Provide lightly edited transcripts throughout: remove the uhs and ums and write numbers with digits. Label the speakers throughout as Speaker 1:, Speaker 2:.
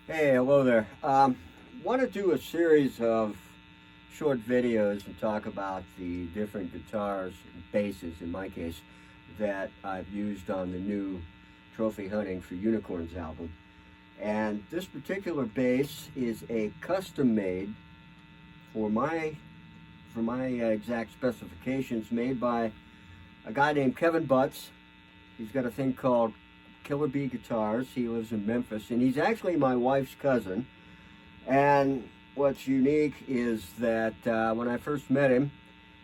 Speaker 1: Hey, hello there. Want to do a series of short videos and talk about the different guitars, basses in my case, that I've used on the new Trophy Hunting for Unicorns album. And this particular bass is a custom made for my exact specifications, made by a guy named Kevin Butts. He's got a thing called Killer Bee Guitars. He lives in Memphis, and he's actually my wife's cousin. And what's unique is that when I first met him,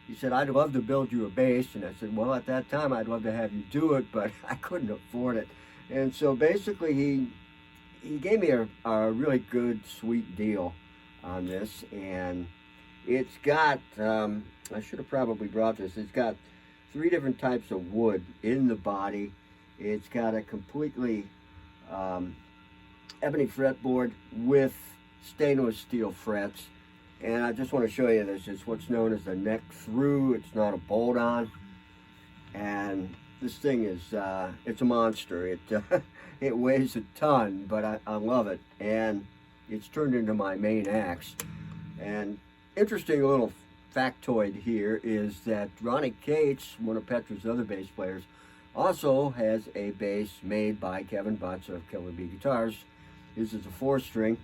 Speaker 1: he said, "I'd love to build you a bass." And I said, "Well, at that time, I'd love to have you do it, but I couldn't afford it." And so basically, he gave me a really good, sweet deal on this. And it's got, I should have probably brought this, it's got 3 different types of wood in the body. It's got a completely ebony fretboard with stainless steel frets. And I just want to show you this. It's what's known as a neck through. It's not a bolt on. And this thing is, it's a monster. It weighs a ton, but I love it. And it's turned into my main axe. And interesting little factoid here is that Ronnie Cates, one of Petra's other bass players, also has a bass made by Kevin Butts of Killer Bee Guitars. This is a 4-string.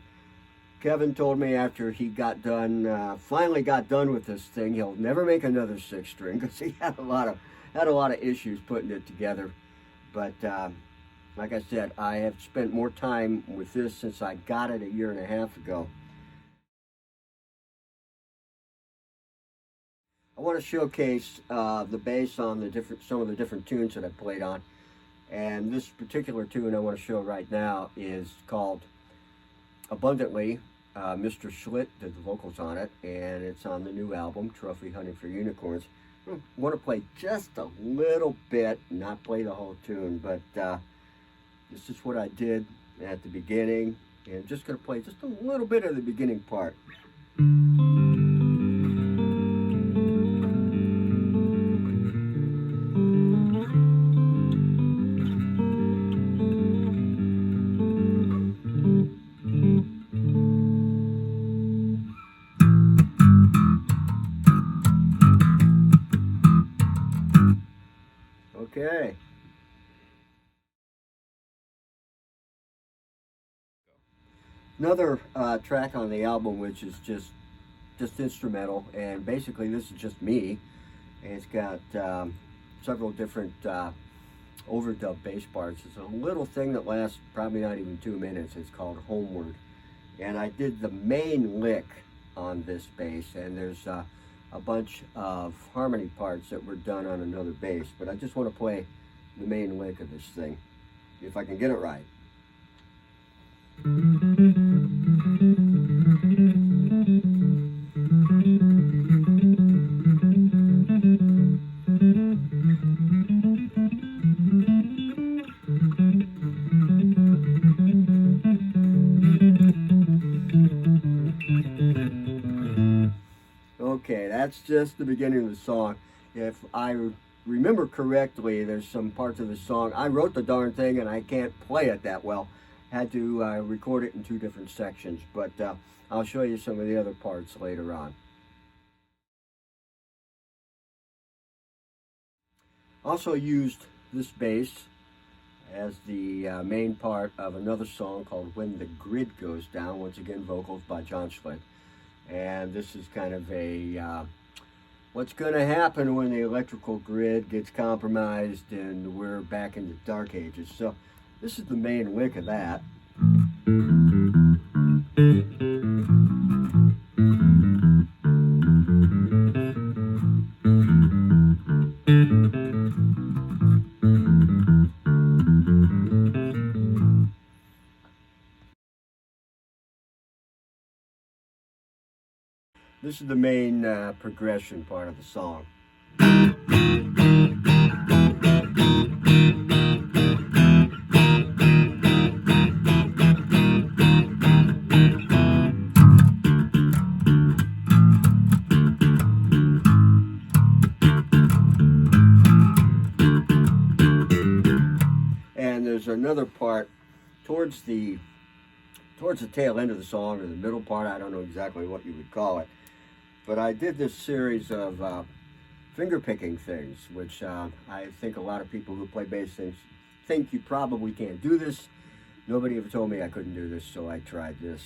Speaker 1: Kevin told me after he got done, finally got done with this thing, he'll never make another 6-string because he had a lot of issues putting it together. But like I said, I have spent more time with this since I got it a year and a half ago. I want to showcase the bass on some of the different tunes that I played on. And this particular tune I want to show right now is called Abundantly. Mr. Schlitt did the vocals on it, and it's on the new album, Trophy Hunting for Unicorns. I want to play just a little bit, not play the whole tune, but this is what I did at the beginning, and I'm just going to play just a little bit of the beginning part. Okay. Another track on the album, which is just instrumental, and basically this is just me. And it's got several different overdub bass parts. It's a little thing that lasts probably not even 2 minutes. It's called Homeward. And I did the main lick on this bass, and there's a bunch of harmony parts that were done on another bass, but I just want to play the main lick of this thing, if I can get it right. Okay, that's just the beginning of the song. If I remember correctly, there's some parts of the song, I wrote the darn thing and I can't play it that well. Had to record it in 2 different sections, but I'll show you some of the other parts later on. Also used this bass as the main part of another song called When the Grid Goes Down, once again vocals by John Schlitt. And this is kind of a what's going to happen when the electrical grid gets compromised and we're back in the dark ages. So this is the main lick of that. This is the main progression part of the song. And there's another part towards the towards the tail end of the song, or the middle part. I don't know exactly what you would call it. But I did this series of finger picking things, which I think a lot of people who play bass think you probably can't do this. Nobody ever told me I couldn't do this, so I tried this.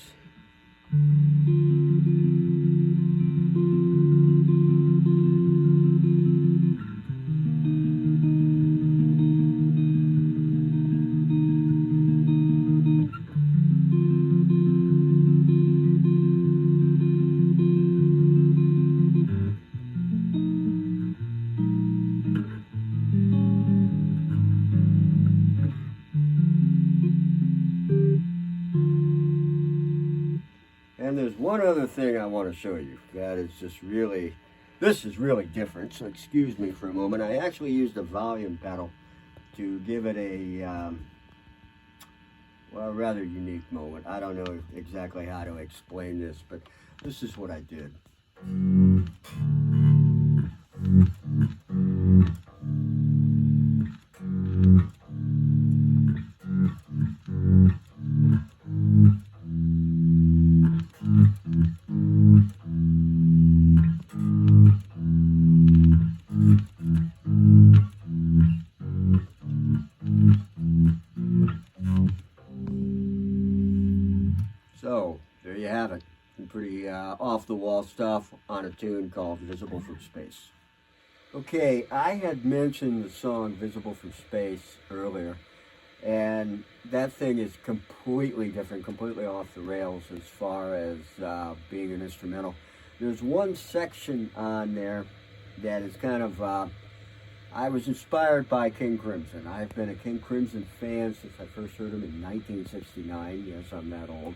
Speaker 1: And there's one other thing I want to show you that is just really, this is really different, so excuse me for a moment. I actually used a volume pedal to give it a, well, rather unique moment. I don't know exactly how to explain this, but this is what I did. So, there you have it. Some pretty off-the-wall stuff on a tune called Visible from Space. Okay, I had mentioned the song Visible from Space earlier, and that thing is completely different, completely off the rails as far as being an instrumental. There's one section on there that is kind of, I was inspired by King Crimson. I've been a King Crimson fan since I first heard him in 1969. Yes, I'm that old.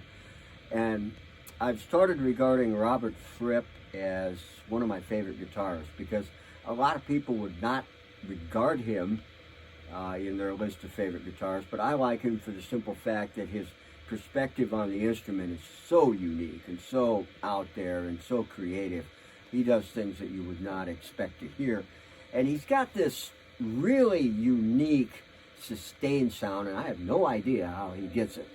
Speaker 1: And I've started regarding Robert Fripp as one of my favorite guitarists because a lot of people would not regard him in their list of favorite guitarists, but I like him for the simple fact that his perspective on the instrument is so unique and so out there and so creative. He does things that you would not expect to hear. And he's got this really unique sustained sound, and I have no idea how he gets it.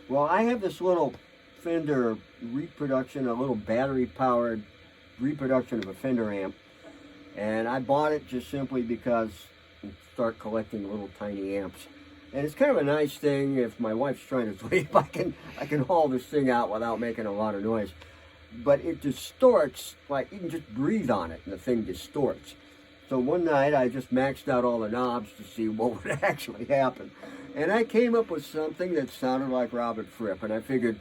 Speaker 1: Well, I have this little Fender reproduction, a little battery-powered reproduction of a Fender amp, and I bought it just simply because I start collecting little tiny amps. And it's kind of a nice thing. If my wife's trying to sleep, I can haul this thing out without making a lot of noise. But it distorts, like you can just breathe on it and the thing distorts. So one night I just maxed out all the knobs to see what would actually happen. And I came up with something that sounded like Robert Fripp, and I figured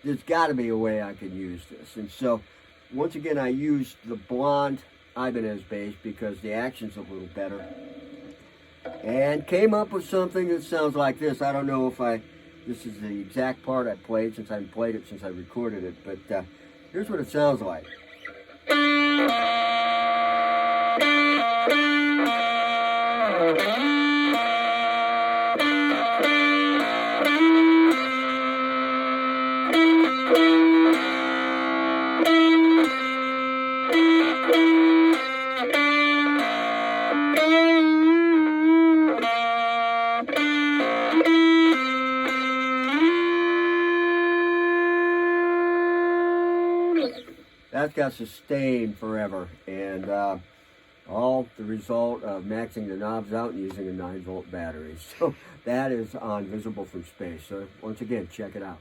Speaker 1: there's got to be a way I can use this. And so once again I used the blonde Ibanez bass because the action's a little better. And came up with something that sounds like this. I don't know if this is the exact part I played since I haven't played it since I recorded it, but here's what it sounds like. That's got sustain forever, and all the result of maxing the knobs out and using a 9-volt battery. So that is on Visible from Space. So once again, check it out.